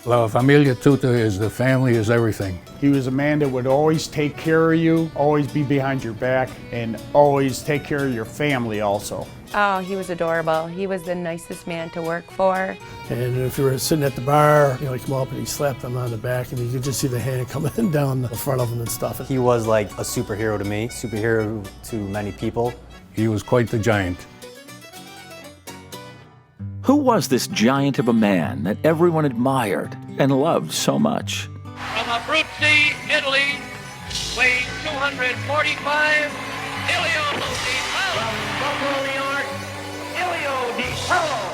La familia tuta is the family is everything. He was a man that would always take care of you, always be behind your back, and always take care of your family also. Oh, he was adorable. He was the nicest man to work for. And if you were sitting at the bar, he'd come up and he'd slap them on the back and you could just see the hand coming down the front of them and stuff. He was like a superhero to me, superhero to many people. He was quite the giant. Who was this giant of a man that everyone admired and loved so much? From Abruzzi, Italy, weighing 245, Ilio DiPaolo. From Buffalo, New York, Ilio DiPaolo.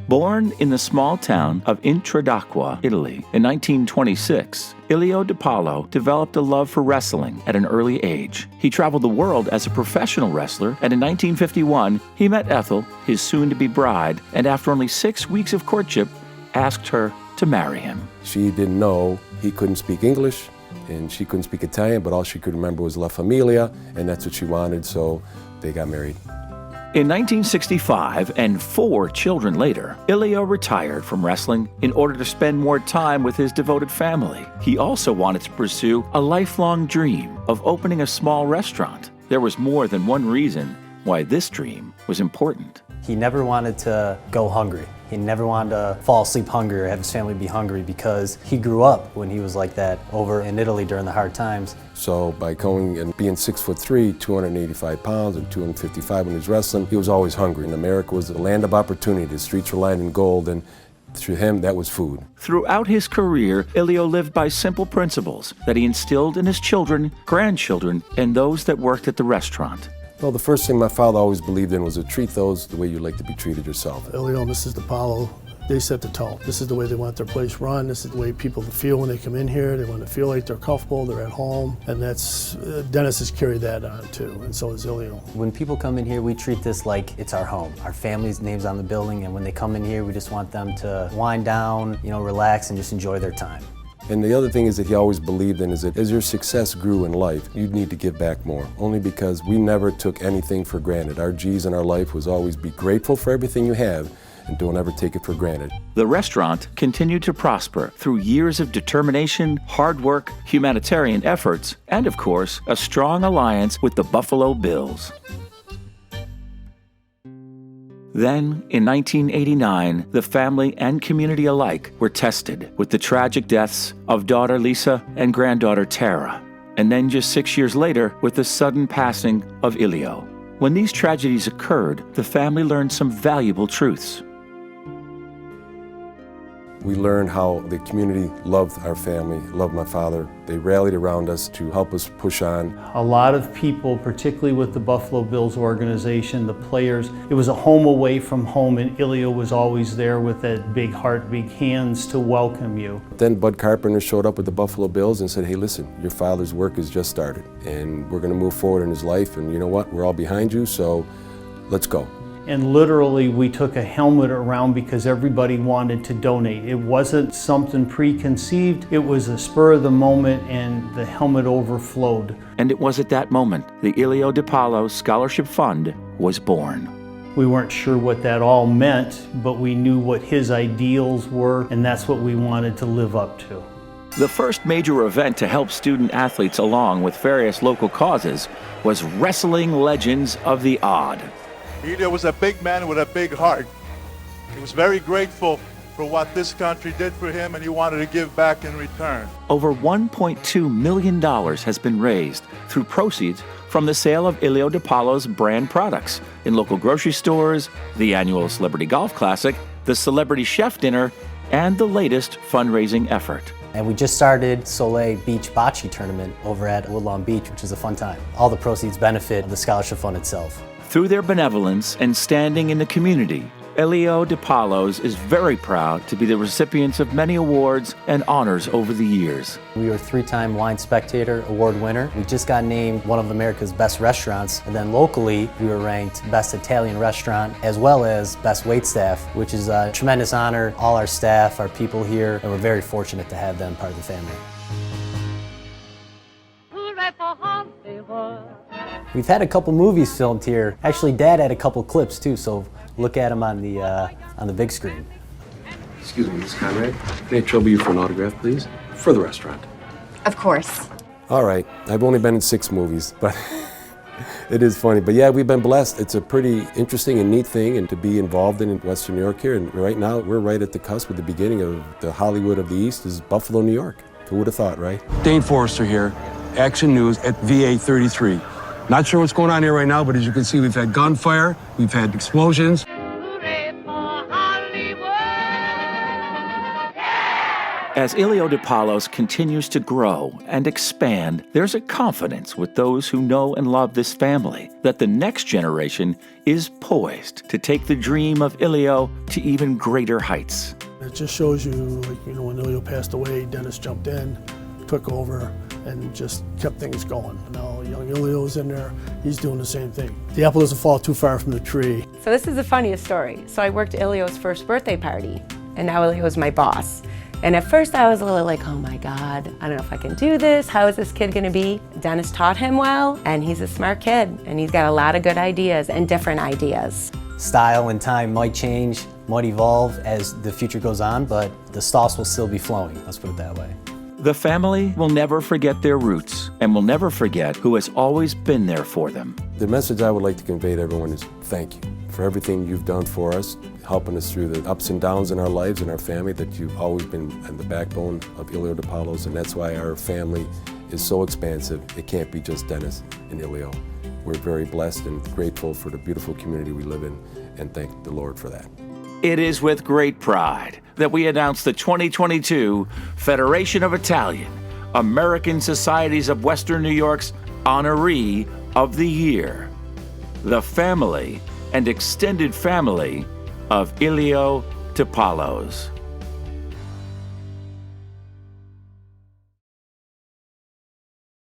Born in the small town of Intradacqua, Italy, in 1926, Ilio DiPaolo developed a love for wrestling at an early age. He traveled the world as a professional wrestler, and in 1951, he met Ethel, his soon-to-be bride, and after only 6 weeks of courtship, asked her to marry him. She didn't know he couldn't speak English, and she couldn't speak Italian, but all she could remember was La Familia, and that's what she wanted, so they got married. In 1965, and 4 children later, Ilio retired from wrestling in order to spend more time with his devoted family. He also wanted to pursue a lifelong dream of opening a small restaurant. There was more than one reason why this dream was important. He never wanted to go hungry. He never wanted to fall asleep hungry or have his family be hungry because he grew up when he was like that over in Italy during the hard times. So by going and being 6'3", 285 pounds, and 255 when he was wrestling, he was always hungry. And America was a land of opportunity. The streets were lined in gold, and to him, that was food. Throughout his career, Ilio lived by simple principles that he instilled in his children, grandchildren, and those that worked at the restaurant. Well, the first thing my father always believed in was to treat those the way you like to be treated yourself. Ilio and Mrs. DiPaolo, they set the tone. This is the way they want their place run. This is the way people feel when they come in here. They want to feel like they're comfortable, they're at home. And that's, Dennis has carried that on too, and so has Ilio. When people come in here, we treat this like it's our home. Our family's name's on the building, and when they come in here, we just want them to wind down, relax, and just enjoy their time. And the other thing is that he always believed in is that as your success grew in life, you'd need to give back more. Only because we never took anything for granted. Our G's in our life was always be grateful for everything you have and don't ever take it for granted. The restaurant continued to prosper through years of determination, hard work, humanitarian efforts, and of course, a strong alliance with the Buffalo Bills. Then, in 1989, the family and community alike were tested with the tragic deaths of daughter Lisa and granddaughter Tara, and then just 6 years later with the sudden passing of Ilio. When these tragedies occurred, the family learned some valuable truths. We learned how the community loved our family, loved my father. They rallied around us to help us push on. A lot of people, particularly with the Buffalo Bills organization, the players, it was a home away from home, and Ilio was always there with that big heart, big hands to welcome you. Then Bud Carpenter showed up with the Buffalo Bills and said, hey, listen, your father's work has just started, and we're going to move forward in his life, and you know what, we're all behind you, so let's go. And literally, we took a helmet around because everybody wanted to donate. It wasn't something preconceived, it was a spur of the moment, and the helmet overflowed. And it was at that moment the Ilio DiPaolo Scholarship Fund was born. We weren't sure what that all meant, but we knew what his ideals were, and that's what we wanted to live up to. The first major event to help student athletes along with various local causes was Wrestling Legends of the Odd. Ilio was a big man with a big heart. He was very grateful for what this country did for him, and he wanted to give back in return. Over $1.2 million has been raised through proceeds from the sale of Ilio DiPaolo's brand products in local grocery stores, the annual Celebrity Golf Classic, the Celebrity Chef Dinner, and the latest fundraising effort. And we just started Soleil Beach Bocce Tournament over at Woodlawn Beach, which is a fun time. All the proceeds benefit the scholarship fund itself. Through their benevolence and standing in the community, Ilio DiPaolo's is very proud to be the recipients of many awards and honors over the years. We were a 3-time Wine Spectator Award winner. We just got named one of America's best restaurants. And then locally, we were ranked best Italian restaurant as well as best waitstaff, which is a tremendous honor. All our staff, our people here, and we're very fortunate to have them part of the family. We've had a couple movies filmed here. Actually, Dad had a couple clips too, so look at them on the big screen. Excuse me, Miss Conrad. May I trouble you for an autograph, please? For the restaurant. Of course. All right, I've only been in 6 movies, but it is funny. But yeah, we've been blessed. It's a pretty interesting and neat thing and to be involved in Western New York here. And right now, we're right at the cusp of the beginning of the Hollywood of the East is Buffalo, New York. Who would have thought, right? Dane Forrester here, Action News at VA 33. Not sure what's going on here right now, but as you can see, we've had gunfire, we've had explosions. As Ilio DiPaolo's continues to grow and expand, there's a confidence with those who know and love this family that the next generation is poised to take the dream of Ilio to even greater heights. It just shows you, like, you know, when Ilio passed away, Dennis jumped in, took over, and just kept things going. Now young Ilio's in there, he's doing the same thing. The apple doesn't fall too far from the tree. So this is the funniest story. So I worked Ilio's first birthday party, and now Ilio's my boss. And at first I was a little like, oh my God, I don't know if I can do this. How is this kid gonna be? Dennis taught him well, and he's a smart kid, and he's got a lot of good ideas and different ideas. Style and time might change, might evolve as the future goes on, but the sauce will still be flowing, let's put it that way. The family will never forget their roots and will never forget who has always been there for them. The message I would like to convey to everyone is thank you for everything you've done for us, helping us through the ups and downs in our lives and our family, that you've always been the backbone of Ilio DiPaolo's, and that's why our family is so expansive. It can't be just Dennis and Ilio. We're very blessed and grateful for the beautiful community we live in, and thank the Lord for that. It is with great pride that we announce the 2022 Federation of Italian American Societies of Western New York's Honoree of the Year, the family and extended family of Ilio DiPaolo's.